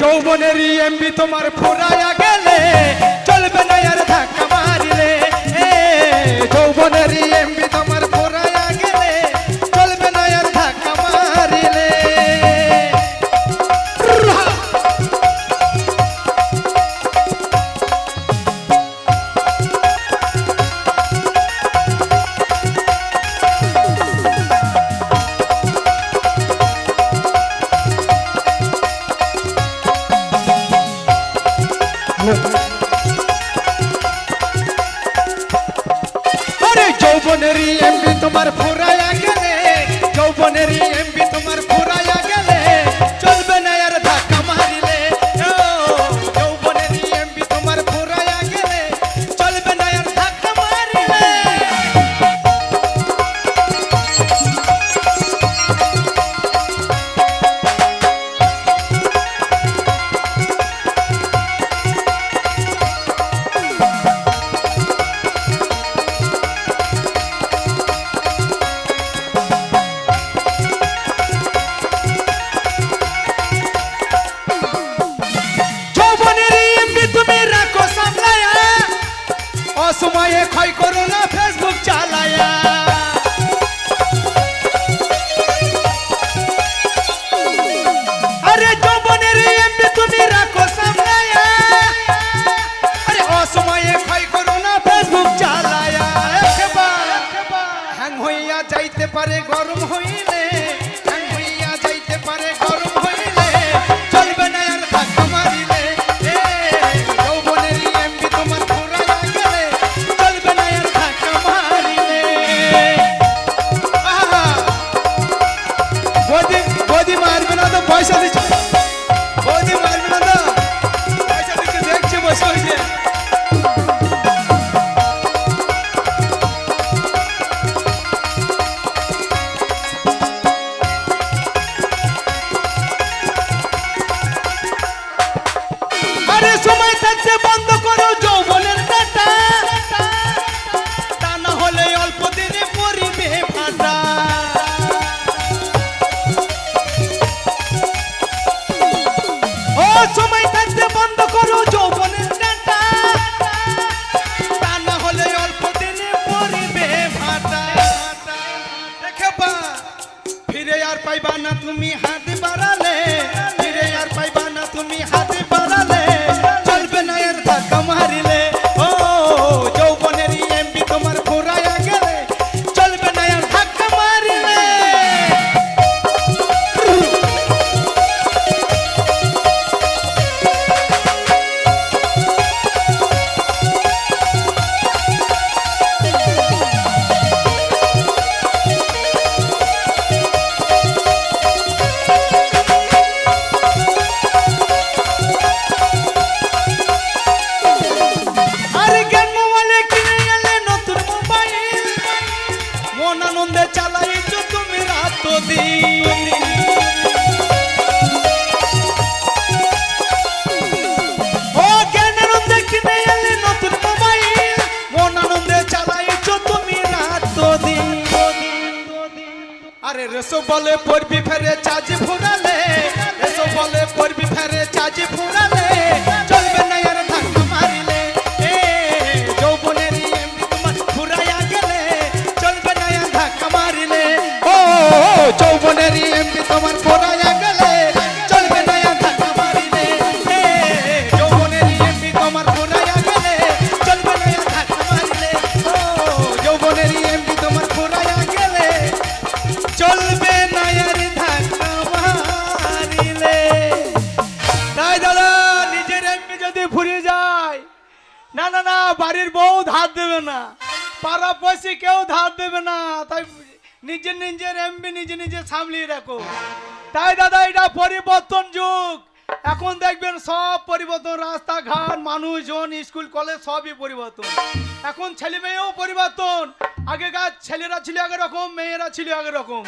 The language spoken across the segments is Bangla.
যৌবনেরই এমবি তোমার ফুরায়া গেলে চলবে না আর ধাক্কা মারিলে। যৌবনেরই এমবি তোমার ফুরায়া গেলে চলবে না আর ধাক্কা মারিলে। আরে যৌবনেরই এমবি তোমার ফুরায়া গেলে যৌবনেরই এমবি তোমার ফুরায়া গেলে চলবে না আর ধাক্কা মারিলে। যৌবনেরই এমবি তোমার ফুরায়া গেলে চলবে না আর ধাক্কা মারিলে। অসময়ে ক্ষয় করো না ফেসবুক চালায়া। আরে যৌবনের এমবি তুমি রাখো সামলায়া। আরে অসময়ে ক্ষয় করো না ফেসবুক চালায়া। হ্যাং হইয়া যাইতে পারে গরম হইলে হ্যাং হইয়া যাইতে পারে গরম হইলে চলবে না আর ধাক্কা মারিলে। যৌবনের এমবি তোমার ফুরায়া গেলে চলবে না আর ধাক্কা মারিলে। বৌদি মারবে না তো পয়সা দিচ্ছে। বৌদি মারবে না তো পয়সা দিচ্ছে দেখছে বসে হয়েছে। আরে সময় থাকতে বন্ধ করো যৌবনের ডাটা, তা না হলে অল্প দিনে পরিবে ফাটা। ও সময় থাকতে বন্ধ করো যৌবনের ডাটা, তা না হলে অল্প দিনে পরিবে ফাটা। দেখে বা ফিরে আর পাইবা না তুমি হাত বাড়ালে, ফিরে আর পাইবা না তুমি হাত বাড়ালে চলবে না আর ধাক্কা মারিলে। ও যৌবনেরই এমবি তোমার ফুরায়া গেলে চলবে না আর ধাক্কা মারিলে। আরে জ্ঞান মোবাইলে কিনে এলে নতুন মোবাইল, মন আনন্দে চালাইছো তুমি রাত দিন। ও জ্ঞান আনন্দে কিনে এলে নতুন মোবাইল, মন আনন্দে চালাইছো তুমি রাত দিন। আরে রেসো বলে পড়বি ফেরে চার্জ ফুরালে, রেসো বলে পড়বি ফেরে চার্জ ফুরালে চলবে না আর ধাক্কা মারিলে। যৌবনের এমবি তোমার ফুরায়া গেলে চলবে না আর ধাক্কা মারিলে। ও যৌবনের এমবি তোমার ফুরায়া গেলে চলবে না আর ধাক্কা মারিলে। যৌবনের এমবি তোমার ফুরায়া গেলে চলবে না আর ধাক্কা মারিলে। ও যৌবনের এমবি তোমার ফুরায়া গেলে চলবে না আর ধাক্কা মারিলে। তাই দাদা নিজের এমবি যদি ফুরিয়ে যায়, না না না বাড়ির বউ ধার দেবে না, পাড়া পয়সি কেউ ধার দেবে না। তাই নিজের নিজের এমবি নিজে নিজে সামলিয়ে রাখো। তাই দাদা এটা পরিবর্তন যুগ। এখন দেখবেন সব পরিবর্তন, রাস্তাঘাট মানুষজন স্কুল কলেজ সবই পরিবর্তন। এখন ছেলে মেয়েও পরিবর্তন। আগেকার ছেলেরা ছিল এক রকম, মেয়েরা ছিল এক রকম,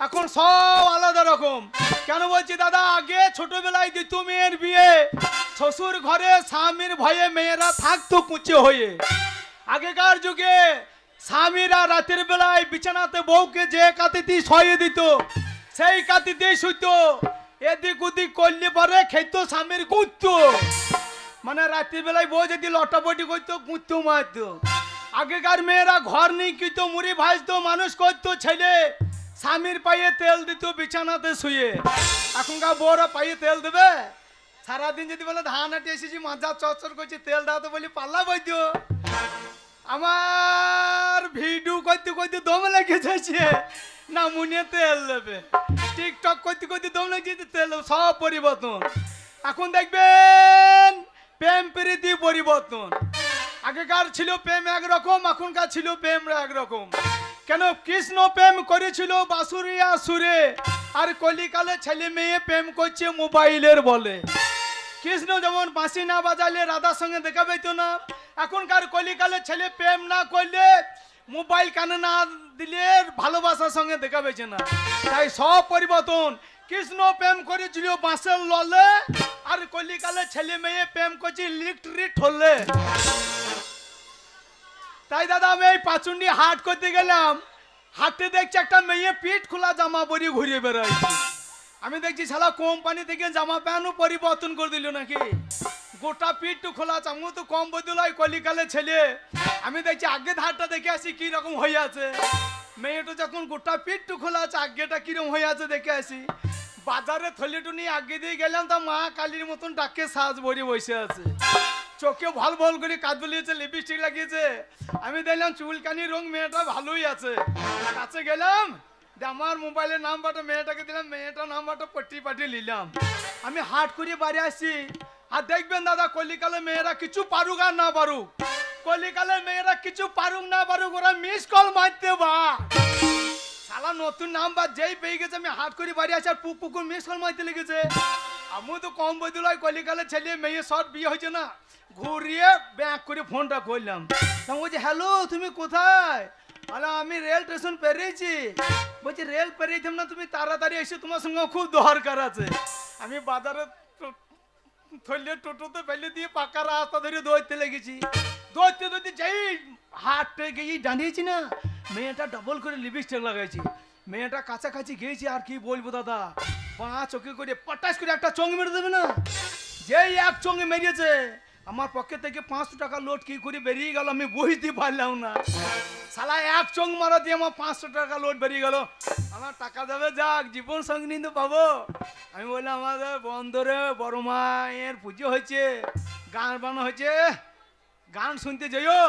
এখন সব আলাদা রকম। কেন বলছি দাদা, আগে ছোটবেলায় দিত মেয়ের বিয়ে, শ্বশুর ঘরে স্বামীর ভয়ে মেয়েরা থাকতো কুঁচে হয়ে। আগেকার যুগে স্বামীরা রাতের বেলায় বিছানাতে বউকে যে কাতিতে শুয়ে দিত সেই কাতিতেই শুইতো। এদিক ওদিক করলে পরে খেতো স্বামীর গুত্তো, মানে রাত্রিবেলায় বউ যদি লটাপটি করতো গুত্তো মারতো। আগেকার মেয়েরা ঘর নেই কিতো, মুড়ি ভাজতো, মানুষ করতো ছেলে, স্বামীর পায়ে তেল দিত বিছানাতে শুয়ে। এখনকার বউরা পায়ে তেল দেবে? সারাদিন যদি বলে ধান হাঁটে এসেছি মাজা চরচর করছি তেল দাও তো বলি পাল্লা বইতো। আমার ভিডিও করতে করতে দম লেগে যাচ্ছে, না মুনে তেল দেবে, টিকটক করতে করতে দম লেগে যাচ্ছে, তেল সব পরিবর্তন। এখন দেখবেন প্রেম প্রীতি পরিবর্তন। আগেকার ছিল প্রেম একরকম, এখনকার ছিল প্রেম একরকম। কেন কৃষ্ণ প্রেম করেছিল বাঁশুরিয়া সুরে, আর কলিকালে ছেলে মেয়ে প্রেম করছে মোবাইলের বলে। কৃষ্ণ যেমন বাঁশি না বাজালে রাধার সঙ্গে দেখা পেত না, এখনকার কলিকালে ছেলে প্রেম না করলে মোবাইল কানে না দিলে ভালোবাসার সঙ্গে দেখা পেয়েছে না। তাই সব পরিবর্তন। কৃষ্ণ প্রেম করেছিল বাঁশের ললে, আর কলিকালে ছেলে মেয়ে প্রেম করছে ইলেকট্রিক হলে। তাই দাদা আমি এই পাচুন্ডি হাট করতে গেলাম, হাটে দেখছি একটা মেয়ে পিঠ খোলা জামা পরে ঘুরে বেড়াইছে। আমি দেখছি শালা কোম্পানি থেকে জামা প্যান্টও পরিবর্তন করে দিল নাকি, গোটা পিঠ তো খোলা, চামু তো কম বদলাই কলিকালে ছেলে। আমি দেখছি আগে ধারটা দেখে আসি কি রকম হয়ে আছে, মেয়েটা যখন গোটা পিঠ তো খোলা আছে আগেটা কিরকম হয়ে আছে দেখে আসি। বাজারে থলিটু নিয়ে আগে দিয়ে গেলাম, তা মা কালীর মতন ডাকে সাজ ভরে বসে আছে, চোখে ভাল ভাল করে কাজ বলিয়েছে, লিপস্টিক লাগিয়েছে। আমি দেখলাম চুলকানি রং মেয়েটা ভালোই আছে, কাছে গেলাম, আমার মোবাইলের নাম্বারটা মেয়েটাকে দিলাম, মেয়েটার নাম্বারটা পাঠিয়ে নিলাম। আমি হাট করে বাড়ি আসি, আর দেখবেন দাদা কলিকালে মেয়েরা কিছু পারুক আর না পারুক, কলিকালে মেয়েরা কিছু পারুক না পারুক, ওরা মিস কল মারতে বা শালা নতুন নাম্বার যেই পেয়ে গেছে। আমি হাট করে বাড়ি আসি আর পুকুর মিস কল মারতে লেগেছে। আমি তো কম বদলাই কলিকালে ছেলে মেয়ে সব বিয়ে হয়েছে না, ঘুরিয়ে ব্যাক করে ফোনটা করলাম, বলছি হ্যালো তুমি কোথায়? আরে আমি রেল স্টেশন পেরিয়েছি। বলছি রেল পেরিয়েছিলাম না, তুমি তাড়াতাড়ি এসে তোমার সঙ্গে খুব দরকার আছে। আমি বাজারে থলিয়ে টোটোতে ফেলে দিয়ে পাকা রাস্তা ধরে দৌড়তে লেগেছি, দৌড়তে দৌড়তে যেই হাটে গিয়ে দাঁড়িয়েছি না, মেয়েটা ডবল করে লিপস্টিক লাগাইছি। মেয়েটা কাছাকাছি গিয়েছি, আর কি বলবো দাদা, 5 চোখে করে পটাশ করে একটা চঙ্গি মেরে দেবে না, যেই এক চঙ্গি মেরেছে আমার পকেট থেকে 500 টাকা লোড কি করে বেরিয়ে গেল আমি বুঝতে পারলাম না। শালা এক চং মারা দিয়ে আমার 500 টাকা লোড বেরিয়ে গেল। আমার টাকা দেবে যাক, জীবন সঙ্গিনী তো পাবো। আমি বললাম আমাদের বন্দরে বড় মায়ের পুজো হয়েছে, গান বানো হয়েছে, গান শুনতে যাইও,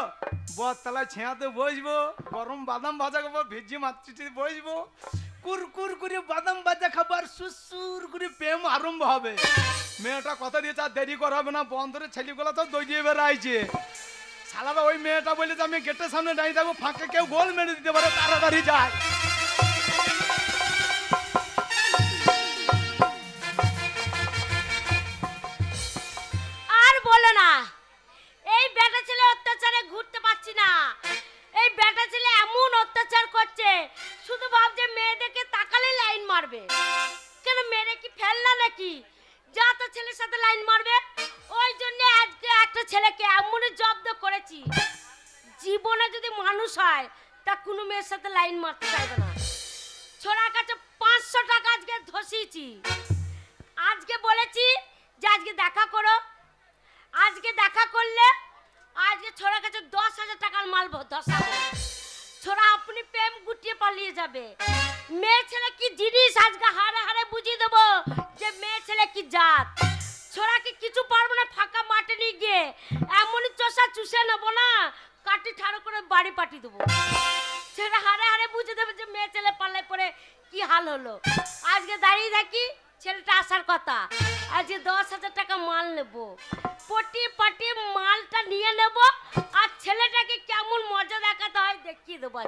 বরতলায় ছেঁয়াতে বসবো, গরম বাদাম ভাজা খাবো, ভেজি মাতৃতে বসবো, কুরকুর করে বাদাম ভাজা খাবার, সুসুর করে প্রেম আরম্ভ হবে। মেয়েটা কথা দিয়েছে আর দেরি করা হবে না, বন্দরের ছেলেগুলো তো দৌড়িয়ে বেড়াইছে। শালারা ওই মেয়েটা বলে যে আমি গেটের সামনে দাঁড়িয়ে থাকবো, ফাঁকে কেউ গোল মেরে দিতে পারে, তাড়াতাড়ি যায়। আর বলো না, এই বেটা ছেলে অত্যাচারে ঘুরতে পারছি না। এই বেটা ছেলে এমন অত্যাচার করছে, শুধু ভাবছে মেয়েদেরকে তাকালে লাইন মারবে। কেন মেরে কি ফেলনা নাকি যা তো ছেলের সাথে লাইন মারবে? ওই জন্য আজকে একটা ছেলেকে এমন জব্দ করেছি, জীবনে যদি মানুষ হয় তা কোনো মেয়ের সাথে লাইন মারতে চাইবে না। ছোড়ার কাছে 500 টাকা আজকে ধসিয়েছি। আজকে বলেছি যে আজকে দেখা করো, আজকে দেখা করলে আজকে ছোড়ার কাছে 10,000 টাকার মাল ধসাবো। ছোড়া আপনি প্রেম গুটিয়ে পালিয়ে যাবে। মেয়ে ছেলে কি জিনিস আজকে হারে হারে বুঝিয়ে দেবো যে মেয়ে ছেলে কি জাত। ছোড়াকে কিছু পারবো না, ফাঁকা মাঠে নিয়ে গিয়ে এমনই চষা চুষে নেবো না, কাটি ঠাড়ো করে বাড়ি পাঠিয়ে দেবো। ছেলে হারে হারে বুঝে দেবে যে মেয়ে ছেলে পাল্লায় পরে কি হাল হলো। আজকে দাঁড়িয়ে থাকি, ছেলেটা আসার কথা, আজকে 10,000 টাকা মাল নেবো, পটি পাটি মালটা নিয়ে নেব, আর ছেলেটাকে কেমন মজা দেখাতে হয় দেখিয়ে দেবো।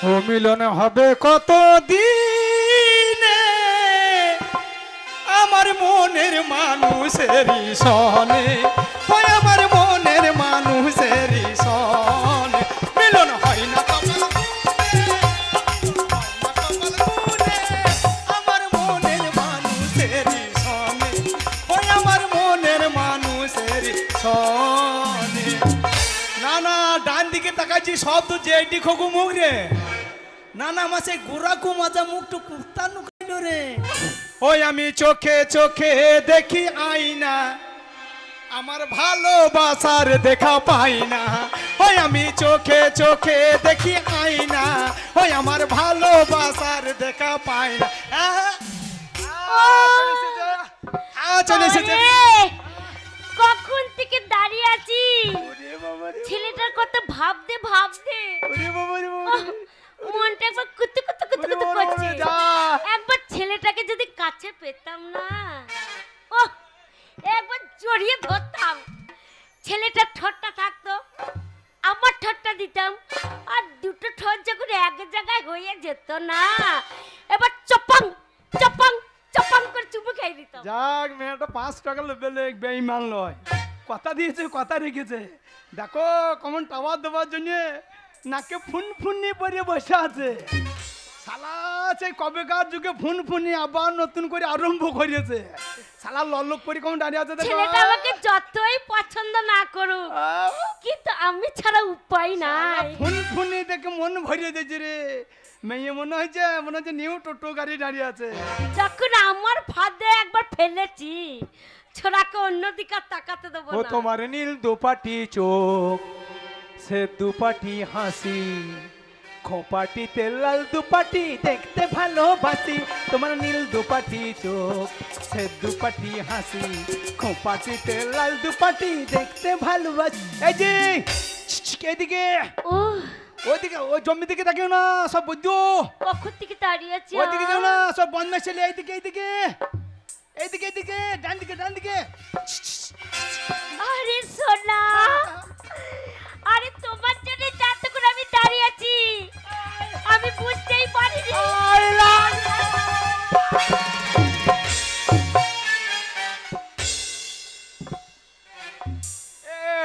ও মিলন হবে কত দিনে আমার মনের মানুষেরই সনে, হয় আমার মনের মানুষেরই সনে, মিলন হয় না আমার মনের মানুষেরই সনে, হয় আমার মনের মানুষেরই সনে। না না ডান দিকে তাকাচ্ছি সব তো জেডি খোকু মুখ রে, না না আমার সেই গোড়াকু মাজা মুখটু কুত্তানু খাইল রে। ওই আমি চোখে চোখে দেখি আইনা, আমার ভালোবাসার দেখা পাই না। ওই আমি চোখে চোখে দেখি আইনা, ওই আমার ভালোবাসার দেখা পাই না। চলে এসেছে। কখন থেকে দাঁড়িয়ে আছি, ছেলেটার কথা ভাবতে ভাবতে মনটা একবার কুতু কুতু কুতু কুতু করছে। একবার ছেলেটাকে যদি কাছে পেতাম না, ও একবার জড়িয়ে ধরতাম, ছেলেটার ঠোঁটটা থাকতো, আমার ঠোঁটটা দিতাম, আর দুটো ঠোঁট যখন এক জায়গায় হয়ে যেত না, এবার চপাং চপাং চপাং করে চুমু খাই দিতাম। যাক, মেয়েটা 5 টাকা লেভেলে বেঈমান নয়, কথা দিয়েছে, কথা রেখেছে। দেখো কেমন টাওয়ার দেওয়ার জন্য নাকে ফুন ফুনি পরে বসে আছে। শালা সেই কবেকার যুগে ফুন ফুনি আবার নতুন করে আরম্ভ করেছে। শালা লল্লক করে কেমন দাঁড়িয়ে আছে দেখো। ছেলেটা আমাকে যতই পছন্দ না করুক, কিন্তু আমি ছাড়া উপায় নাই। ফুন ফুনি দেখে মন ভরিয়ে দিয়েছে রে। মেয়ে মনে হচ্ছে নিউ টোটো গাড়ি দাঁড়িয়ে আছে। যখন আমার ফাঁদে একবার ফেলেছি, ছোড়াকে অন্যদিকে তাকাতে দেবো ও না। তোমার নীল দুপাটি চোখ, সে দুপাটি হাসি, খোপাটিতে লাল দুপাটি দেখতে ভালোবাসি। তোমার নীল দুপাটি চোখ, সে দুপাটি হাসি, খোপাটিতে লাল দুপাটি দেখতে ভালোবাসি। এই যে এদিকে, ও ওইদিকে, ওই জমি দিকে তাকিও না, সব বুঝছো। কখন থেকে দাঁড়িয়ে আছি। ওইদিকে যাও না, সব বদমাশ ছেলে। এইদিকে এইদিকে এইদিকে এইদিকে, ডান দিকে ডান দিকে। আরে সোনা, আরে তোমার জন্য যতক্ষণ আমি দাঁড়িয়ে আছি, আমি বুঝতেই পারিনি।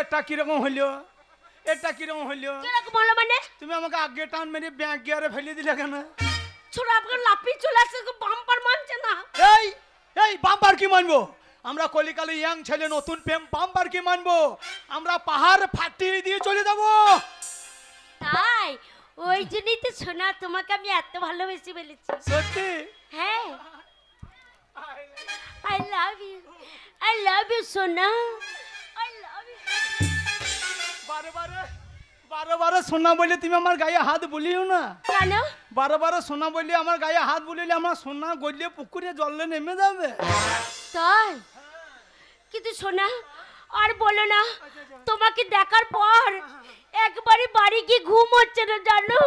এটা কিরকম হইলো, এটা কিরকম হইলো? কিরকম হলো মানে? তুমি আমাকে আগে টান মেরে ব্যাগ গিয়ারে ফেলে দিলে কেন? ছোড়া আপনার লাফিয়ে চলে আসছে, বাম্পার মানছে না। এই এই বাম্পার কি মানবো? আমরা কলিকালে ইয়াং ছেলে, নতুন প্রেম, বাম্পার কি মানবো? আমরা পাহাড় ফাটিয়ে দিয়ে চলে যাবো। তাই ওই জন্যই তো সোনা তোমাকে আমি এত ভালোবেসে ফেলেছি। সত্যি? হ্যাঁ, আই লাভ ইউ সোনা, আই লাভ ইউ। বারে বারে বারে বারে সোনা বলে তুমি আমার গায়ে হাত বুলিও না। কেন? বারে বারে সোনা বললে আমার গায়ে হাত বুলিলে আমার সোনা গলিয়ে পুকুরে জলে নেমে যাবে। তাই? কিন্তু সোনা আর বলো না, তোমাকে দেখার পর একবারে বাড়ি গিয়ে ঘুম হচ্ছে না জানো।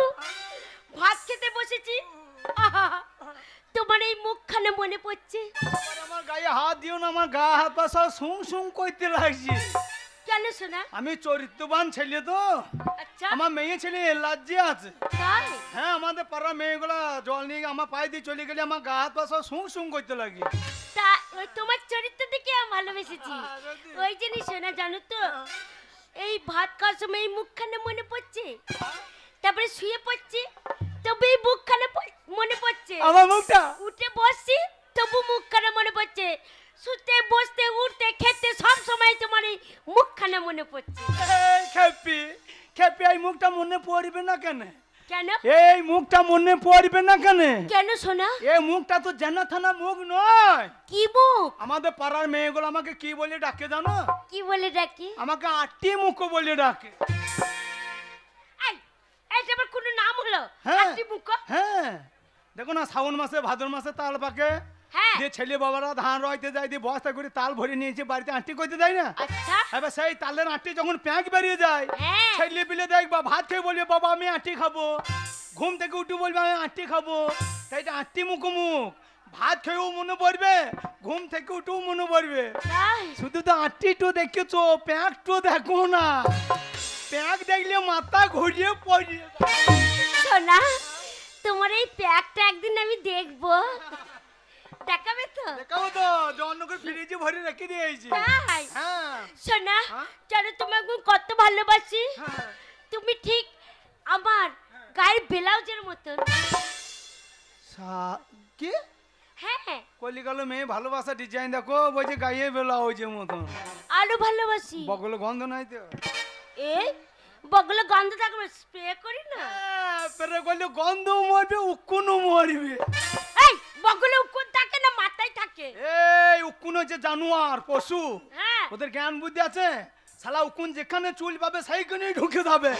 ভাত খেতে বসেছি, আহা, তোমার এই মুখখানে মনে পড়ছে। আমার গায়ে হাত দিও না, আমার গা হাত পা সব সুং সুং করতে লাগছে। কেন সোনা? আমি চরিত্রবান ছেলে তো, আচ্ছা আমার মেয়ে ছেলে লজ্জে আছে। তাই? হ্যাঁ, আমাদের পাড়ার মেয়েগুলা জল নিয়ে আমার পায়ে দিয়ে চলে গেলে আমার গা হাত পা সব সুং সুং করতে লাগে। তা ওই তোমার চরিত্র দেখে আমি ভালোবেসেছি। ওই জিনিস সোনা জানো তো, এই ভাত খাওয়ার সময় এই মুখখানে মনে পড়ছে, তারপরে শুয়ে পড়ছি তবে এই মুখখানে মনে পড়ছে, আমার মুখটা উঠে বসছি তবু মুখখানে মনে পড়ছে, শুতে বসতে উঠতে খেতে সব সময় তোমার এই মুখখানে মনে পড়ছে। খেপি খেপি, এই মুখটা মনে পড়বে না কেন? কেন? এই মুখটা মনে পড়বে না কেন? কেন সোনা? এই মুখটা তো জানা থানা মুখ নয়। কি মুখ? আমাদের পাড়ার মেয়েগুলো আমাকে কি বলে ডাকে জানো? কি বলে ডাকি? আমাকে আটটি মুখ বলে ডাকে। এই এটা আবার কোনো নাম হলো? হ্যাঁ। আটটি মুখ? হ্যাঁ, দেখো না, শ্রাবণ মাসে ভাদ্র মাসে তাল পাকে, হ্যাঁ। যে ছেলে বাবারা ধান রইতে যায়, দিয়ে বস্তা করে তাল ভরে নিয়েছে বাড়িতে আঁটি করতে দেয় না? আচ্ছা। এবার সেই তালের আঁটি যখন প্যাঁক বেরিয়ে যায়, হ্যাঁ। ছেলে পিলে দেখবা ভাত খেয়ে বলবে বাবা আমি আঁটি খাবো, ঘুম থেকে উঠে বলবে আমি আঁটি খাবো। তাই এটা আঁটি মুখ, ভাত খেয়েও মনে পড়বে, ঘুম থেকে উঠেও মনে পড়বে। তাই? শুধু তো আঁটি তো দেখেছো, প্যাঁক তো দেখো না। প্যাঁক দেখলে মাথা ঘুরিয়ে পড়ে। সোনা তোমার এই প্যাকটা একদিন আমি দেখবো, দেখাবে তো? দেখাবো তো, জন্নকে ফ্রিজে ভরে রেখে দিয়েছি। তাই? হ্যাঁ সোনা হ্যাঁ? জানো তোমাকে কত ভালোবাসি। হ্যাঁ। তুমি ঠিক আমার গায়ের ব্লাউজের মতন। কি হ্যাঁ, কলিকালে মেয়ে ভালোবাসা ডিজাইন দেখো, বলছে গায়ে বেলা হয়েছে মতন। আরো ভালোবাসি। বগল গন্ধ নাই তো? এই বগলে গন্ধ থাকবে, স্প্রে করি না। পেরে করলে গন্ধ মরবে, উকুনও মরবে। এই বগলে উকুন থাকে না, মাথায় কে? এই উকুন হচ্ছে জানোয়ার পশু, হ্যাঁ ওদের জ্ঞান বুদ্ধি আছে। শালা উকুন যেখানে চুল পাবে সেইখানেই ঢুকে যাবে।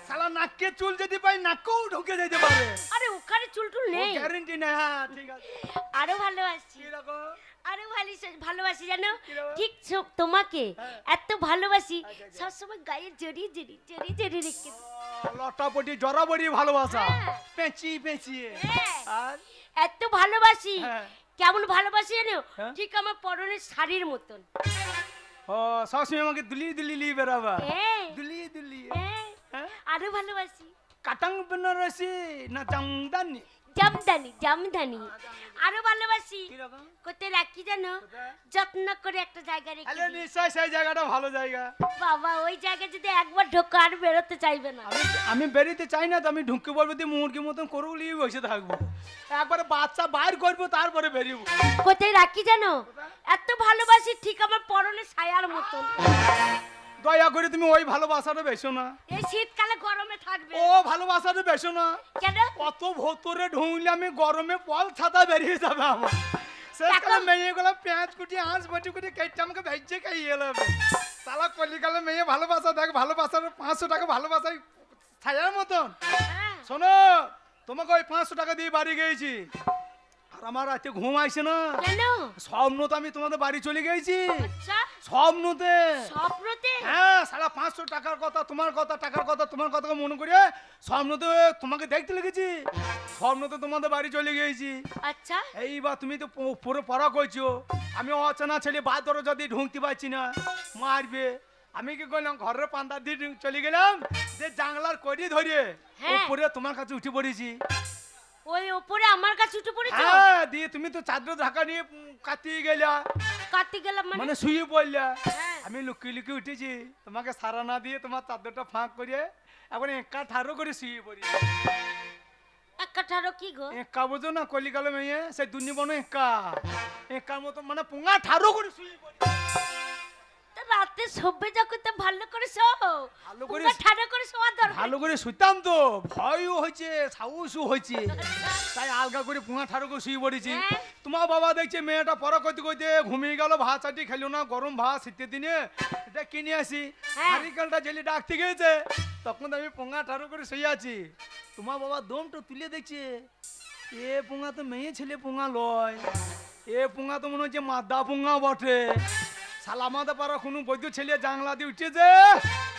শালা নাকে চুল যদি পাই নাকেও ঢুকে যেতে পারে। আরে ওখানে চুল টুল নেই। গ্যারান্টি নেই। হ্যাঁ ঠিক আছে। আরো ভালোবাসি, কিরকম? আরো ভালোবাসি জানো, কিরকম? ঠিক তোমাকে হ্যাঁ। এত ভালোবাসি আচ্ছা, আচ্ছা। সবসময় গায়ে জড়িয়ে জড়িয়ে জড়িয়ে জড়িয়ে রেখে দিই। লটাপটি জরাবরি ভালোবাসা, হ্যাঁ। পেঁচিয়ে পেঁচিয়ে। হ্যাঁ। আর এত ভালোবাসি, হ্যাঁ। কেমন ভালোবাসি জানো, হ্যাঁ। ঠিক আমার পরনের শাড়ির মতন। ও সবসময় আমাকে দুলি দুলি লিয়ে বেড়াবা। হ্যাঁ। দুলি দুলি। হ্যাঁ। হ্যাঁ। আরো ভালোবাসি, কাটাং বেনারসি না জামদানি? জামদানি জামদানি। আরো ভালোবাসি, কিরকম? কোথায় রাখি জানো, কোথায়? যত্ন করে একটা জায়গায় রেখে আরে দিই। নিশ্চয় সেই জায়গাটা ভালো জায়গা। বাবা ওই জায়গায় যদি একবার ঢোকো আর বেরোতে চাইবে না। আমি বেরিতে চাই না তো, আমি ঢুকে পড়বো দিয়ে মুরগির মতন করুলিয়ে বসে থাকবো। একবারে বাচ্চা বাইর করবো তারপরে বেরিয়েবো। কোথায় রাখি জানো, এত ভালোবাসি ঠিক আমার পরনের ছায়ার মতন। দয়া করে তুমি ওই ভালোবাসাটা বেশো না। এই শীতকালে গরমে থাকবে। ও ভালোবাসাটা বেশো না। কেন? কত ভোতরে ঢুকলে আমি গরমে পল ছাতা বেরিয়ে যাবে আমার। শেষকালে মেয়েগুলো পেঁয়াজ কুটি আঁশ বটি কুটি কেটে আমাকে ভেজে খাইয়ে এলাবে। তালা কলিকালে মেয়ে ভালোবাসা দেখ, ভালোবাসার 500 টাকা ভালোবাসাই ছায়ার মতন। হ্যাঁ। শোনো, তোমাকে ওই 500 টাকা দিয়ে বাড়ি গিয়েছি, আর আমার রাতে ঘুম আসছে না। কেন? স্বপ্ন তো আমি তোমাদের বাড়ি চলে গেছি আচ্ছা স্বপ্নতে। স্বপ্নতে? হ্যাঁ, সারা 500 টাকার কথা, তোমার কথা, টাকার কথা, তোমার কথা মনে করে স্বপ্নতে তোমাকে দেখতে লেগেছি। স্বপ্নতে তোমাদের বাড়ি চলে গিয়েছি। আচ্ছা এইবার তুমি তো পুরো পড়া করছো, আমি অচেনা ছেলে বাদ ধরো যদি ঢুকতে পারছি না, মারবে। আমি কি করলাম, ঘরের পান্তা দিয়ে চলে গেলাম, যে জানলার কড়ি ধরে হ্যাঁ। উপরে তোমার কাছে উঠে পড়েছি। ওই উপরে আমার কাছে উঠে পড়েছো? হ্যাঁ, দিয়ে তুমি তো চাদর ঢাকা নিয়ে কাটিয়ে গেলা, কাটতে গেলাম মানে? মানে শুয়ে পড়লা। হ্যাঁ। আমি লুকিয়ে লুকিয়ে উঠেছি, তোমাকে সারা না দিয়ে তোমার চাদরটা ফাঁক করে এখন একা ঠারো করে শুয়ে পড়ি। একটা ঠারো কি গো? একা বোঝো না, কলিকালে মেয়ে সেই দুনি বনো একা, একার মতো মানে পুঙা ঠারো করে শুয়ে পড়ি। তা রাতে শোবে যখন তো ভালো করে শো, ভালো করে পুরো ঠাডা করে শোয়ার দরকার। ভালো করে শুইতাম তো, ভয়ও হয়েছে সাহসও হয়েছে, তাই আলগা করে পুঙা ঠারো করে শুয়ে পড়েছি। হ্যাঁ। তোমার বাবা দেখছে মেয়েটা পড়া করতে করতে ঘুমিয়ে গেল, ভাত চাটি খেলো না, গরম ভাত শীতের দিনে এটা কিনে আসি, হ্যাঁ। হারিকেলটা জেলে ডাকতে গেছে, তখন আমি পুঙা ঠারো করে শুয়ে আছি। তোমার বাবা দমটা তুলে দেখছে, এ পুঙা তো মেয়ে ছেলে পুঙা লয়, এ পুঙা তো মনে হচ্ছে মাদা পুঙা বটে। সালামাদা পাড়া কোনো বৈদ্য ছেলে জাংলা দিয়ে উঠেছে,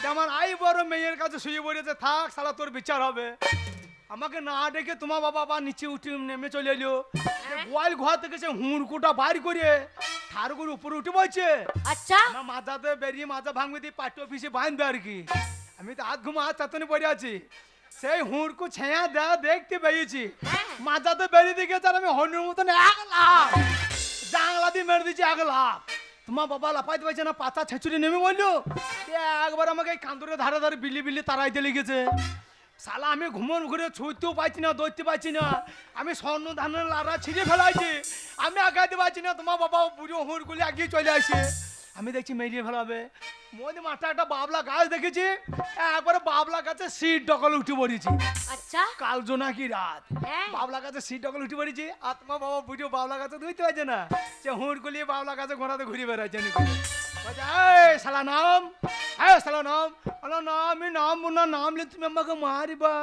যেমন আই বড় মেয়ের কাছে শুয়ে পড়েছে, থাক শালা তোর বিচার হবে। আমাকে না ডেকে তোমার বাবা আবার নিচে উঠে নেমে চলে এলো, গোয়াল ঘর থেকে সে হুড়কুটা বাইর করে ঠার করে উপরে উঠে বলছে। আচ্ছা আমার মাথাতে বেরিয়ে মাজা ভাঙবে দিয়ে পাটি অফিসে বাঁধবে আর কি। আমি তো হাত ঘুমা হাত চাতনে পড়ে আছি, সেই হুড়কু ছেঁয়া দেয়া দেখতে পেয়েছি, মাথাতে বেরিয়ে দিকে আর আমি হনুর মতন এক লাভ জাংলা দিয়ে মেরে দিচ্ছি এক লাভ। তোমার বাবা লাফাইতে পারছে না, পাতা ছেঁচুরি নেমে বললো, একবার আমাকে এই কান্দুরে ধারে ধারে বিলি বিলি তারাইতে লেগেছে। শালা আমি ঘুমন ঘুরে ছুঁতেও পাইছি না, দৌড়তে পারছি না, আমি স্বর্ণ ধানের লারা ছিঁড়ে ফেলাইছি, আমি আগাইতে পারছি না। তোমার বাবা বুড়ো হুড়গুলি আগিয়ে চলে আসে, আমি দেখছি মেরিয়ে ফেলাবে। মধ্যে মাঠে একটা বাবলা গাছ দেখেছি, একবারে বাবলা গাছে সিট ডকল উঠে পড়েছি। আচ্ছা কাল জোনাকি রাত হ্যাঁ। বাবলা গাছে সিট ডকল উঠে পড়েছি, আর তোমার বাবা বুঝো বাবলা গাছে ধুইতে পারছে না, সে হুড় গুলিয়ে বাবলা গাছে ঘোরাতে ঘুরে বেড়াচ্ছে। এই শালা নাম, হ্যাঁ শালা নাম, বলো না আমি নাম না, নামলে তুমি আমাকে মারিবা।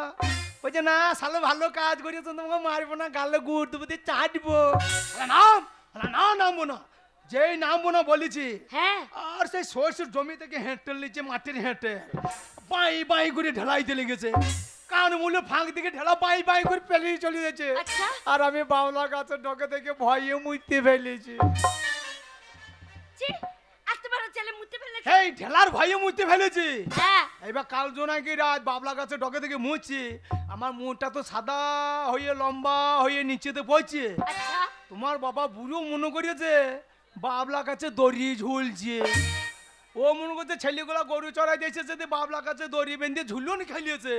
বলছে না শালা ভালো কাজ করিস, তোমাকে মারবো না, গালে গুড় দেবো দিয়ে চাটবো। নাম না, নামবো না, যেই নামবো না বলেছি, হ্যাঁ আর সেই সরষের জমি থেকে হেঁটে নিচ্ছে, মাটির হেঁটে বাই বাই করে ঢেলাইতে লেগেছে, কান মুলে ফাঁক দিকে ঢেলা বাই বাই করে পেলিয়ে চলে গেছে। আচ্ছা আর আমি বাবলা গাছের ডকে থেকে ভয়ে মুইতে ফেলেছি। ছি, এত বড় ছেলে মুতে ফেলেছে। এই ঢেলার ভয়ে মুইতে ফেলেছি। হ্যাঁ এবার কাল জোনাকি রাত বাবলা গাছের ডকে থেকে মুছছি, আমার মুখটা তো সাদা হয়ে লম্বা হয়ে নিচেতে পড়ছে। আচ্ছা তোমার বাবা বুড়ো মনে করেছে বাবলা কাছে দড়ি ঝুলছে, ও মনে করছে ছেলেগুলা গরু চড়াই দিয়েছে, যদি বাবলা কাছে দড়ি বেঁধে ঝুলন খেলিয়েছে,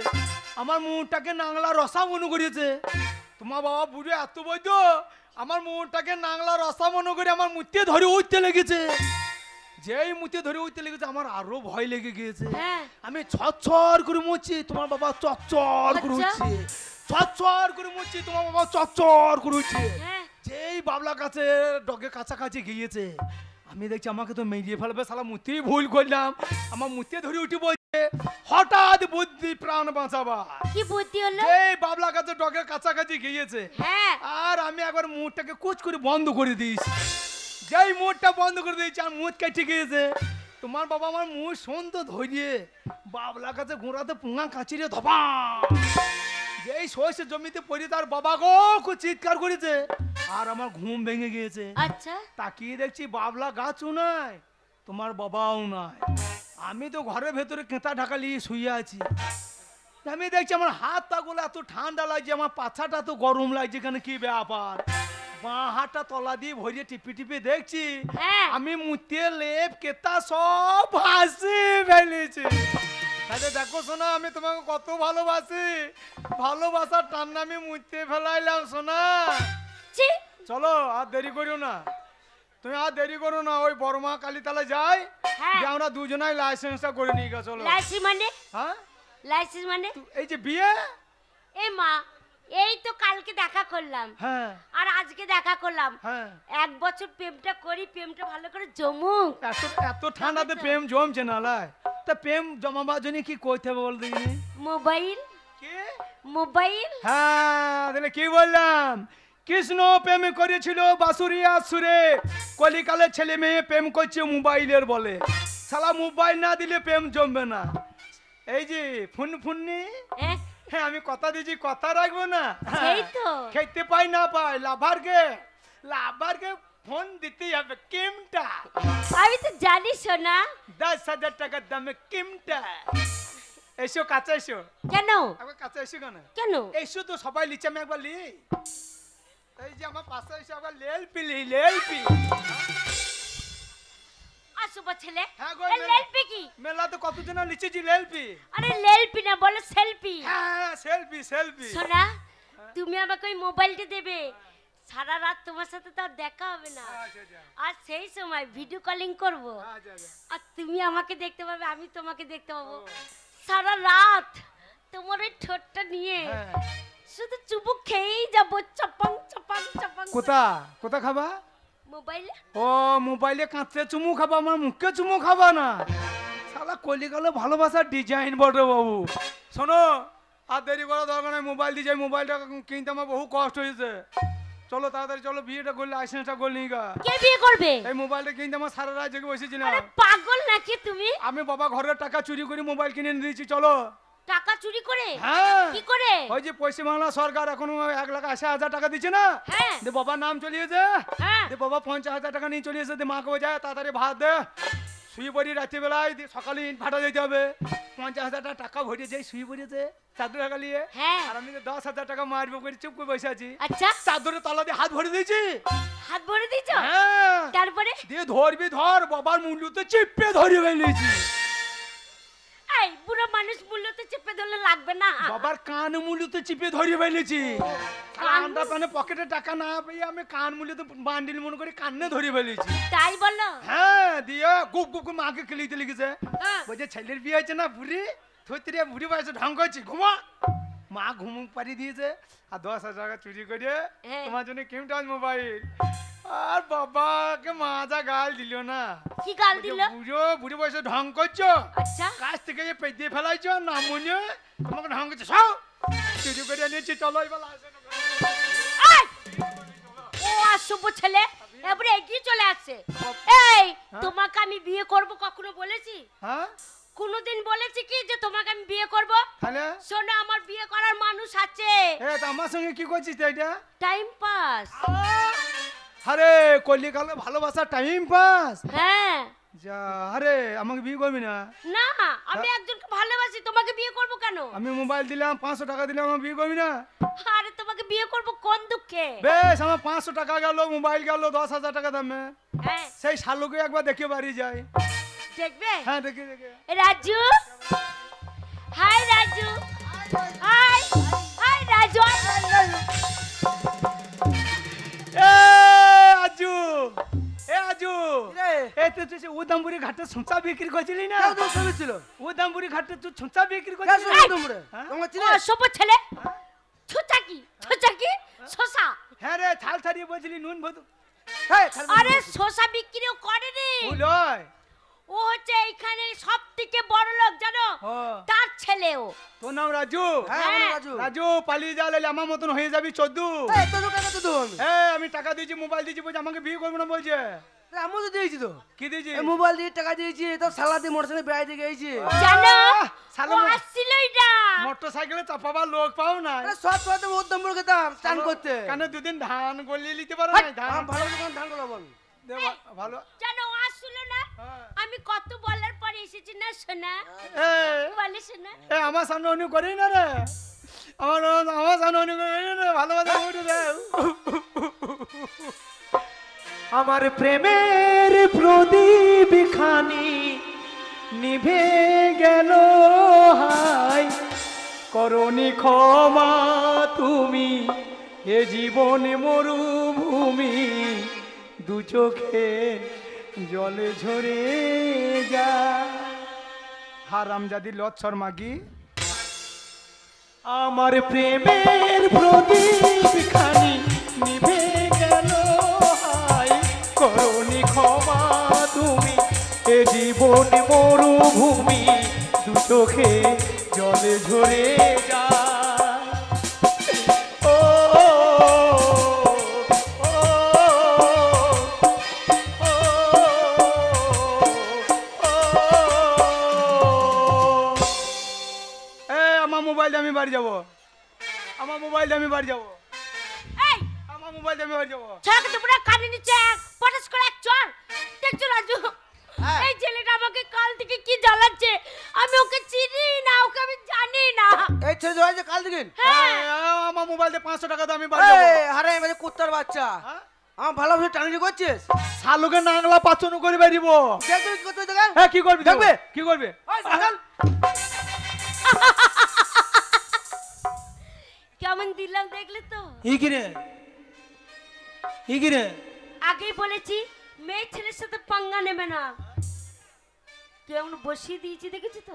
আমার মুখটাকে নাংলা রসা মনে করেছে। তোমার বাবা বুড়ো এত বৈধ, আমার মুখটাকে নাংলা রসা মনে করে আমার মুতে ধরে উঠতে লেগেছে। যেই মুতে ধরে উঠতে লেগেছে আমার আরো ভয় লেগে গিয়েছে। হ্যাঁ আমি ছচ্ছর করে মুচ্ছি, তোমার বাবা চচ্চর করে আচ্ছা। উঠছে, ছচ্ছর করে মুচ্ছি, তোমার বাবা চচ্চর করে উঠছে। হ্যাঁ যেই বাবলা কাছে ডগে কাছাকাছি গিয়েছে আমি দেখছি আমাকে তো মেরিয়ে ফেলবে, শালা মুতি ভুল করলাম, আমার মুতে ধরে উঠে বলছে হঠাৎ বুদ্ধি প্রাণ বাঁচাবা। কি বুদ্ধি হলো? এই বাবলা কাছে ডগের কাছাকাছি গিয়েছে, হ্যাঁ আর আমি একবার মুখটাকে কুচ করে বন্ধ করে দিয়েছি। যেই মুখটা বন্ধ করে দিয়েছি আর মুখ কেটে গিয়েছে, তোমার বাবা আমার মুখ সুন্দর ধরিয়ে বাবলা কাছে গোড়াতে পুঙা কাচিরে ধপা, যেই সর্ষে জমিতে পড়ে তার বাবা গো খুব চিৎকার করেছে, আর আমার ঘুম ভেঙে গিয়েছে। আচ্ছা তাকিয়ে দেখছি বাবলা গাছও নাই, তোমার বাবাও নাই, আমি তো ঘরের ভেতরে কেঁতা ঢাকা নিয়ে শুয়ে আছি। আমি দেখছি আমার হাতটা গুলো এত ঠান্ডা লাগছে, আমার পাছাটা তো গরম লাগছে, এখানে কি ব্যাপার। বাঁ হাতটা তলা দিয়ে ভরিয়ে টিপি টিপি দেখছি হ্যাঁ আমি মুতে লেপ কেতা সব ভাসি ফেলেছি। তাহলে দেখো সোনা আমি তোমাকে কত ভালোবাসি, ভালোবাসার টান্না আমি মুতে ফেলাইলাম সোনা। ছি চলো আর দেরি করিও না, তুমি আর দেরি করো না, ওই বড়মা কালীতলা যাই, হ্যাঁ। যে আমরা দুজনাই লাইসেন্সটা করে নিয়ে গেছো। চলো। লাইসেন্স মানে? হ্যাঁ লাইসেন্স মানে? এই যে বিয়ে, এ মা এই তো কালকে দেখা করলাম হ্যাঁ আর আজকে দেখা করলাম, হ্যাঁ, 1 বছর প্রেমটা করি, প্রেমটা ভালো করে জমুক। এত এত ঠান্ডাতে প্রেম জমছে না লাই, তা প্রেম জমাবার জন্য কি করতে হবে বল দেখিনি? মোবাইল কি? মোবাইল হ্যাঁ তাহলে কি বললাম, কৃষ্ণ প্রেম করেছিল বাসুরিয়া সুরে, কলিকালের ছেলে মেয়ে প্রেম করছে মোবাইলের বলে, শালা মোবাইল না দিলে প্রেম জমবে না। এই যে ফুনফুন্নি, হ্যাঁ হ্যাঁ আমি কথা দিয়েছি কথা রাখবো না, সেই তো। খেতে পাই না পাই লাভারকে ফোন দিতেই হবে, কিমটা আমি তো জানি শোনা। 10,000 টাকার দামে কিমটা। এসো কাছে এসো, কেন একবার কাছে এসো কেন? কেন? এসো তো সবাই লিচে, আমি একবার লি, এই যে আমার পাশে এসে একবার লেলপি। আসবো ছেলে। হ্যাঁ গো, এ লেলপি কি? মেলা তো কতজন লিচেছি লেলপি। আরে লেলপি না, বলো সেলফি। হ্যাঁ সেলফি। শোনা তুমি আমাকে ওই মোবাইলটা দেবে, সারা রাত তোমার সাথে তো আর দেখা হবে না, আর সেই সময় ভিডিও কলিং করব, আর তুমি আমাকে দেখতে পাবে, আমি তোমাকে দেখতে পাবো, সারা রাত তোমার ওই ঠোঁটটা নিয়ে শুধু চুবুক খেয়েই যাবো, চপাং চপাং চপাং। কোথা খাবা? মোবাইলে। ও মোবাইলে কাঁচতে চুমু খাবা, আমার মুখে চুমু খাবা না, শালা কলিকালে ভালোবাসার ডিজাইন বটে বাবু। শোনো আর দেরি করা দরকার নাই, মোবাইল দিয়ে যাই, মোবাইলটা কিনতে আমার বহু কষ্ট হয়েছে। চলো তাড়াতাড়ি চলো, বিয়েটা করলে লাইসেন্সটা করলি গা। কে বিয়ে করবে? এই মোবাইলটা কিনতে আমার সারা রাত জেগে বসেছিলাম। আরে পাগল নাকি তুমি? আমি বাবা ঘরের টাকা চুরি করে মোবাইল কিনে এনে দিয়েছি। চলো। টাকা চুরি করে? হ্যাঁ। কি করে? ওই যে পশ্চিমবাংলা সরকার এখন 1,80,000 টাকা দিচ্ছে না, হ্যাঁ। দে বাবার নাম চলিয়েছে, হ্যাঁ। দে বাবা 50,000 টাকা নিয়ে চলিয়েছে, দে মাকে বোঝায় তাড়াতাড়ি ভাত দে, শুয়ে পড়ি রাত্রিবেলায়, সকালে ইট ভাটা যেতে হবে, 50,000 টাকা ভরে যাই, শুয়ে পড়েছে চাদর টাকা নিয়ে, হ্যাঁ। আর আমি 10,000 টাকা মারবো করে চুপ করে বসে আছি। আচ্ছা চাদরের তলা দিয়ে হাত ভরে দিয়েছি। হাত ভরে দিয়েছো? হ্যাঁ। তারপরে? দিয়ে ধরবি ধর, বাবার মূল্য তো চিপে ধরে ফেলেছি। এই বুড়ো মানুষ মূল্যতে চেপে ধরলে লাগবে না? বাবার কান মূল্যতে চিপে ধরে ফেলেছি। কান? কানটা মানে পকেটে টাকা না পেয়ে আমি কান মূল্যতে বান্ডিল মনে করে কান্নে ধরে ফেলেছি। তাই বলো? হ্যাঁ, দিয়ে গুপ গুপ করে মাকে খেলিতে লিখেছে, হ্যাঁ। বলছে ছেলের বিয়ে হয়েছে না বুড়ি, থইতে বুড়ি বয়সে ঢং করছি, ঘুমা। মা ঘুম পাড়িয়ে দিয়েছে, আর 10,000 টাকা চুরি করে হ্যাঁ। তোমার জন্য কিমটাল মোবাইল। আর বাবাকে মা যা গাল দিল না, কি গাল দিল? বুড়ি বয়সে ঢং করছো, আচ্ছা কাছ থেকে যে পেট দিয়ে ফেলাইছো না মনে তোমাকে ঢং করছো, সব চুরি করে এনেছি। চলো এবার এই! ও অসভ্য ছেলে এবারে এগিয়ে চলে আসছে। এই তোমাকে আমি বিয়ে করব কখনো বলেছি? হ্যাঁ, কোনোদিন বলেছি কি যে তোমাকে আমি বিয়ে করব? তাহলে শোনো আমার বিয়ে করার মানুষ আছে। তা আমার সঙ্গে কি করছিস এটা? Time pass. আরে কলিকালে ভালোবাসা টাইম পাস। হ্যাঁ। যা, আরে আমাকে বিয়ে করবি না? না আমি একজনকে ভালোবাসি, তোমাকে বিয়ে করব কেন? আমি মোবাইল দিলাম, 500 টাকা দিলাম, আমার বিয়ে করবি না? আরে তোমাকে বিয়ে করব কোন দুঃখে? বেশ, আমার 500 টাকা গেল, মোবাইল গেল 10,000 টাকা দামে, হ্যাঁ সেই শালুকে একবার দেখে বাড়ি যাই। দেখবে? হ্যাঁ, দেখে দেখে। Raju, hi Raju, hi hi Raju. আজু, আজু, তুই উদামপুরি ঘাটে ছুঁচা বিক্রি করছিলি না? উদামপুরি ঘাটে তুই ছুঁচা বিক্রি করছিলি? ও সব ছেলে ছুচা কি ছুচা কি শশা হ্যাঁ রে ছাল ছাড়িয়ে বলছিলি নুন ভদু এই, খালি আরে শসা বিক্রিও করেনি। বুঝলই ও হচ্ছে এইখানে সব থেকে বড় লোক জানো, ও তার ছেলেও। তোর নাম রাজু? হ্যাঁ, আমার হ্যাঁ। রাজু। রাজু পালিয়ে যা লাইলে আমার মতন হয়ে যাবি চোদ্দু। এই, তোর দোকানে তো দোন। আমি টাকা দিয়েছি মোবাইল দিয়েছি বলছে আমাকে বিয়ে করবো না বলছে। আমি তো দিয়েছি তো। কি দিয়েছি? এই মোবাইল দিয়ে টাকা দিয়েছি, তো সালা দিয়ে মোটরসাইকেল বেড়াইতে গেছি। জানো শালা ও আসছিলই না। মোটর সাইকেলে চাপাবার লোক পাও না। আরে সব সময় তো উদ্যম করে খেতাম স্নান করতে। কেন দুদিন ধান গলিয়ে নিতে পারো হাট, না? ধান আমার ভালো দোকান ধান করবো বল। দে ভালো। জানো ও আসছিল না, হ্যাঁ। আমি কত বলার পরে এসেছি না শোনা, বলে শোনা। আমার সামনে অন্য করেই না রে, আমার সামনে অন্য করেই না রে, ভালোবাসা উঠে রে। আমার প্রেমের প্রদীপ খানি নিভে গেল হাই, করনি ক্ষমা তুমি এ জীবন মরুভূমি, দু চোখে জলে ঝরে যা। হারামজাদি লচ্ছর মাগি আমার প্রেমের প্রদীপ খানি নিভে গেল হাই, করনি ক্ষমা তুমি এ জীবন মরুভূমি, দু চোখে জলে ঝরে যায়। ও আমার মোবাইল আমি বাড়ি যাবো, আমার মোবাইল আমি বাড়ি যাবো, এই আমার মোবাইল আমি বাড়ি যাবো। ছাড়া তো পুরো কানে নিচে পটাস করে এক চল। দেখছো রাজু, হ্যাঁ। এই ছেলেটা আমাকে কাল থেকে কি জ্বালাচ্ছে, আমি ওকে চিনি না, ওকে আমি জানি না। এই ছেলে জয় যে কাল দিন। হ্যাঁ আমার মোবাইল দিয়ে 500 টাকা দাও, আমি বাড়ি যাবো। এই হারাই মানে কুত্তার বাচ্চা। হ্যাঁ? আমার ভালোভাবে টানানি করছিস। শালুকে নাংলা পাচন করে বেরিব। দেখ তুই কি করতে দেখা। হ্যাঁ কি করবি দেখবে? কি করবি? কেমন দিলাম দেখলে তো? ইগিরে আগেই বলেছি মেয়ে ছেলের সাথে পাঙ্গা নেবে না। তুই এমন বসিয়ে দিয়েছি দেখেছি তো,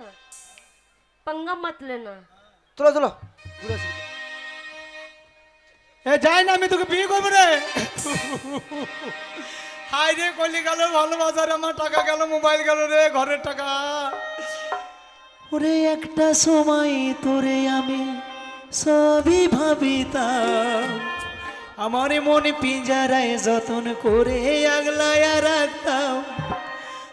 পাঙ্গা মাতলে না। চলো চলো ঘুরে আসি। এ যাই না, আমি তোকে বিয়ে করবো রে। হাই রে কলি গেল ভালোবাসার, আমার টাকা গেল, মোবাইল গেল রে, ঘরের টাকা। ওরে একটা সময় তোরে আমি সবই ভাবিতাম, আমার মনে পিঞ্জারায় যতন করে আগলায়া রাখতাম,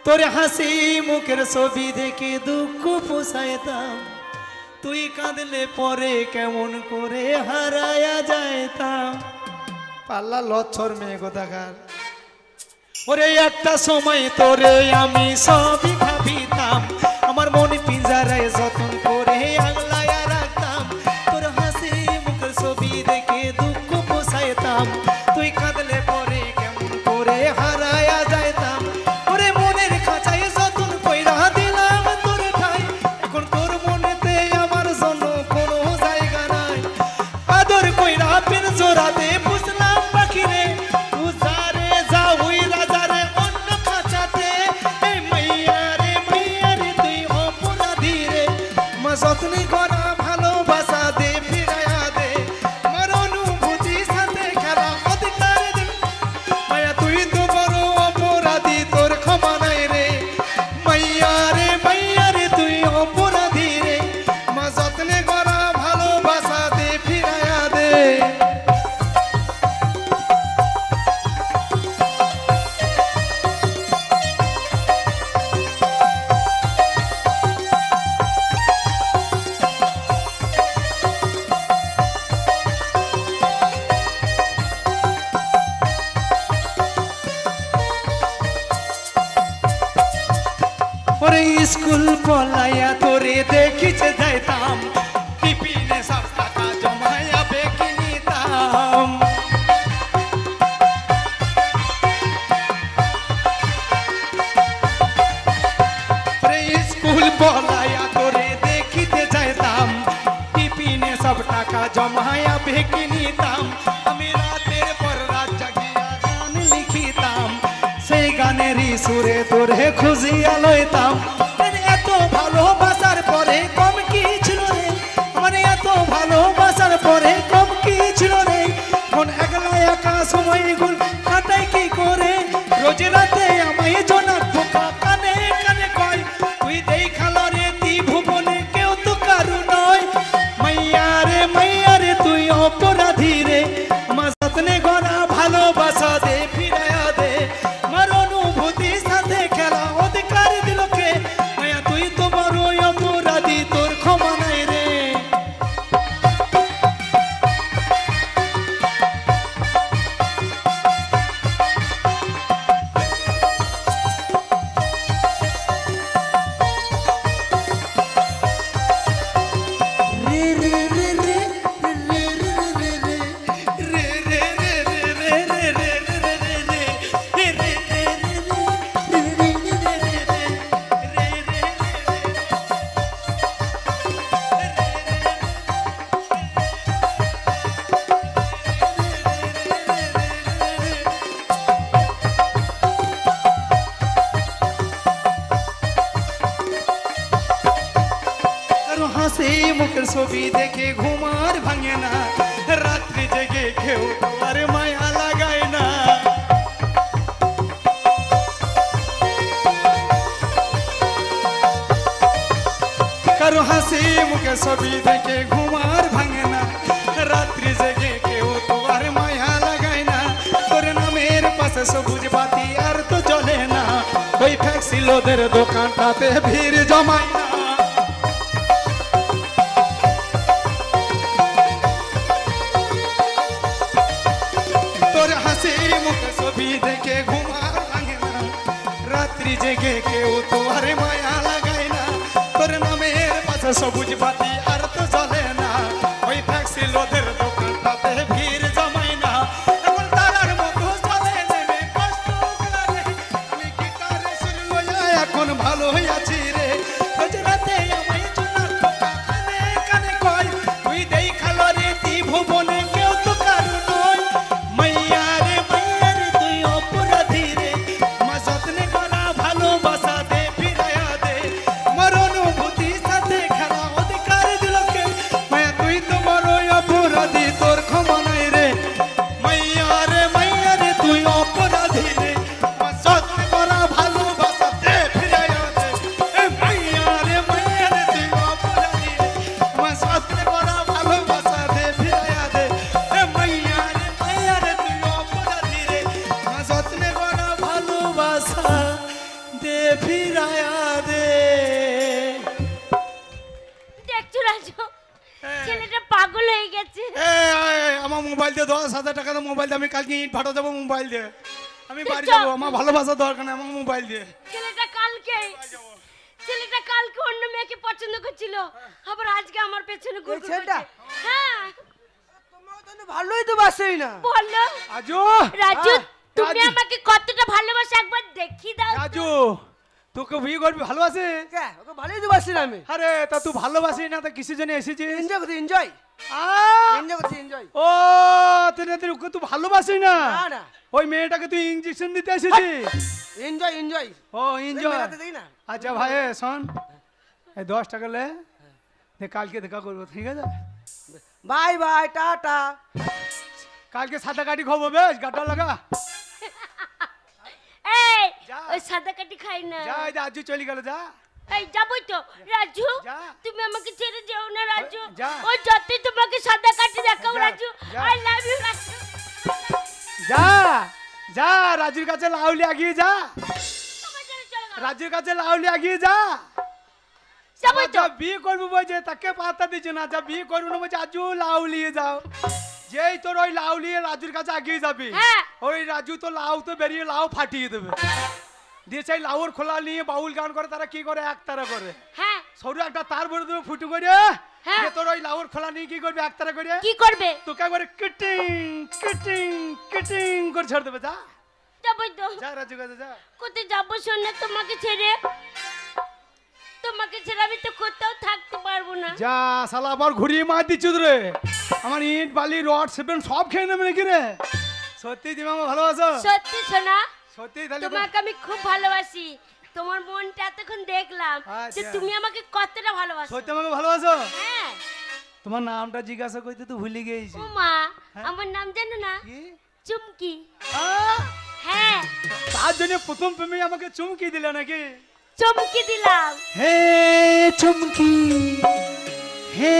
তোর হাসি মুখের ছবি দেখে দুঃখ পোষাইতাম, তুই কাঁদলে পরে কেমন করে হারায়া যাইতাম। পাল্লা লচ্ছর মেয়ে কোথাকার। ওরে একটা সময় তোরে আমি সবই ভাবিতাম, আমার মনে পিঞ্জারায় যতন করে আগলায়া রাখতাম, তোর হাসি মুখের ছবি দেখে দুঃখ পোষাইতাম, তুই কাঁদলে পরে কেমন করে হারায়া যাইতাম। ওরে মনের খাঁচায় যতন কইরা দিলাম তোর ঠাই, এখন তোর মনেতে আমার জন্য কোনো জায়গা নাই। আদর কইরা পিঞ্জরাতে পুষলাম পাখি রে, উজারে যা হই রাজা রে অন্য খাঁচাতে। এই মাইয়া রে তুই অপরাধী রে, মা যত্নী করা ভালোবাসা দে ফিরাইয়া দে, আমার অনুভূতি সাথে খেলা অধিকার দে। মায়া তুই তো বড় অপরাধী, তোর ক্ষমা নাই রে। মাইয়া রে তুই অপরাধী রে, মা যত্নে করা ভালোবাসা দে ফিরাইয়া দে। ওরে স্কুল পলাইয়া তোরে দেখিছে যাইতাম, টিফিনে সব টাকা জমাইয়া বেকি নিতাম। ওরে স্কুল পলাইয়া তোরে দেখিতে যাইতাম, টিফিনে সব টাকা জমাইয়া বেকি নিতাম। আমি রাতের পর রাত জাগিয়া গান লিখিতাম, সেই গানেরই সুরে তোরে খুঁজিয়া লইতাম। এত ভালোবাসার পরে কম কি ছিল রে, মানে এত ভালোবাসার পরে কম কি ছিল রে, মন একলা রোজ রাতে আমায় জোনাক পোকা কানে কানে কয় তুই দেখালো রে ত্রিভুবনে কেউ তো কারু নয়। মাইয়া রে তুই অপরাধী রে, আমার যত্নে গড়া ভালোবাসা দে ফিরায়া দে, আমার অনুভূতির সাথে খেলা অধিকার দিল কে? মায়া তুই তো বড় অপরাধী, তোর ক্ষমা নাই রে। হাসি মুখের ছবি দেখে ঘুমার ভাঙে না, রাত্রি জেগে কেউ তোমার মায়া লাগায় না। কারো হাসি মুখের ছবি দেখে ঘুমার ভাঙে না, রাত্রি জেগে কেউ তোমার মায়া লাগায় না। তোর নামের পাশে সবুজ বাতি আর তো জ্বলে না, ওই ফ্যাক্সিলোদের দোকানটাতে ভিড় জমায় না। তোর হাসি মুখে ছবি দেখে ঘুমার ভাঙে না, রাত্রি জেগে কেউ তোমার মায়া লাগায় না। তোর নামের পাশে সবুজ বাতি আর তো জ্বলে না, ওই ফ্যাক্সিলোদের দোকানটাতে ভিড় জমায় না। এখন তারার মতো চলে নেবে কষ্ট লাগে, আমি গিটারে সুর লইয়া এখন ভালো আছি রে। রোজ রাতে আমায় জোনাক পোকা কানে কানে কয় তুই দেখালো রে ত্রিভুবনে কেউ তো কারু নয়। মাইয়া রে তুই অপরাধী রে, আমার যত্নে করা ভালোবাসা দে ফিরায়া দে, আমার অনুভূতির সাথে খেলা অধিকার দিল কে? মায়া তুই তো বড় অপরাধী, তোর ক্ষমা নাই রে। মাইয়া রে তুই অপরাধী রে, আমার যত্নে করা ভালোবাসা দে ফিরায়া দে। এ মাইয়া রে তুই অপরাধী রে, আমার যত্নে করা ভালোবাসা দে ফিরায়া দে। এ মাইয়া রে তুই অপরাধী রে, আমার যত্নে করা ভালোবাসা দে ফিরায়া দে। দেখছো রাজু, ছেলেটা পাগল হয়ে গেছে। আমার মোবাইল দিয়ে 10,000 টাকা মোবাইল দিয়ে আমি কালকে ইট ভাটা যাবো মোবাইল দিয়ে, আমি বাড়ি চুপ। যাবো। আমার ভালোবাসা দরকার নেই, আমার মোবাইল দিয়ে ছেলেটা কালকে অন্য মেয়েকে পছন্দ করছিল, আবার আজকে আমার পেছনে ঘুরঘুর ছেলেটা? করছে। হ্যাঁ তোমাকে তো ভালোই তো বাসেই না। বললো রাজু রাজু তুমি রাজু। আমাকে কতটা ভালোবাসো একবার দেখিয়ে দাও তো। রাজু তোকে বিয়ে করবি ভালোবাসে? কে ওকে ভালোই তো বাসি না আমি। আরে তা তুই ভালোবাসি না তা কিসের জন্য এসেছিস? এনজয় করছি এনজয় আহ! এনজয় করছি এনজয়। ও ওকে তুই ভালোবাসি না? না না ওই মেয়েটাকে তুই ইঞ্জেকশন দিতে এসেছিস? Enjoy enjoy. ও এনজয়। মেলাতে দেখি না। আচ্ছা ভাই শোন, এই 10 টাকা লে, কালকে দেখা করবো, ঠিক আছে? Bye bye tata. কালকে সাদা কাটি খাবো, বেশ গাটা লাগা। এই যা। ওই সাদা কাটি খাই না। যা রাজু চলে গেল, যা। এই যাবই তো রাজু, যা। তুমি আমাকে ছেড়ে যেও না রাজু। যা। ওই যতই তোমাকে সাদা কাটি দেখাও যা, রাজু, যা। I love you Raju. যা যা রাজুর কাছে লাউলি আগিয়ে যা, তোমার ছেড়ে চলে গেল। রাজুর কাছে লাউলি আগিয়ে যা। যাবই তো। যা বিয়ে করবো বলছে তাকে পাত্তা দিচ্ছে না, যা বিয়ে করবো না বলছে আজু লাউ নিয়ে যাও। যেই তোর ওই লাউ নিয়ে রাজুর কাছে আগিয়ে যাবি, হ্যাঁ। ওই রাজু তো লাউ তো বেরিয়ে লাউ ফাটিয়ে দেবে। দিয়ে সেই লাউর খোলা নিয়ে বাউল গান করে, তারা কি করে একতারা করে, হ্যাঁ সরু একটা তার ভরে দেবে ফুটু করে। হ্যাঁ। দিয়ে তোর ওই লাউর খোলা নিয়ে কি করবে একতারা করে, কি করবে? তোকে একবারে কিটিং কিটিং কিটিং করে ছেড়ে দেবে। যা যাবই তো। যা রাজুর কাছে যা। কোথায় যাবো শোন না তোমাকে ছেড়ে? তোমাকে ছেড়ে আমি তো কোথাও থাকতে পারবো না। যা শালা আবার ঘুরিয়ে মার দিচ্ছ রে, আমার ইট বালি রড সিমেন্ট সব খেয়ে নেবে নাকি রে? সত্যি তুমি আমাকে ভালোবাসো? সত্যি সোনা, সত্যি তাহলে তো- তোমাকে আমি খুব ভালোবাসি। তোমার মনটা এতক্ষণ দেখলাম যে আচ্ছা। তুমি আমাকে কতটা ভালোবাসো। সত্যি আমাকে ভালোবাসো? হ্যাঁ। তোমার নামটা জিজ্ঞাসা করতে তো ভুলে গেছি। ও মা, হ্যাঁ? আমার নাম জানো না? কি? চুমকি। আহ! হ্যাঁ হ্যাঁ তার জন্য প্রথম প্রেমে আমাকে চুমকি দিলে নাকি? চমকি দিলাম। হে চুমকি হে